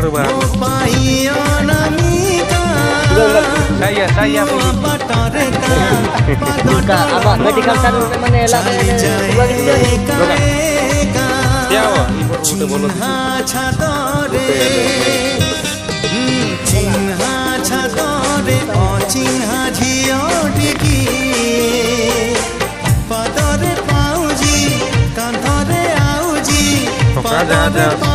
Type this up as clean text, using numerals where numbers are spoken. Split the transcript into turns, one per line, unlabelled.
coba. Saya
Buka apa medical center mana lah
ya ibu bolos itu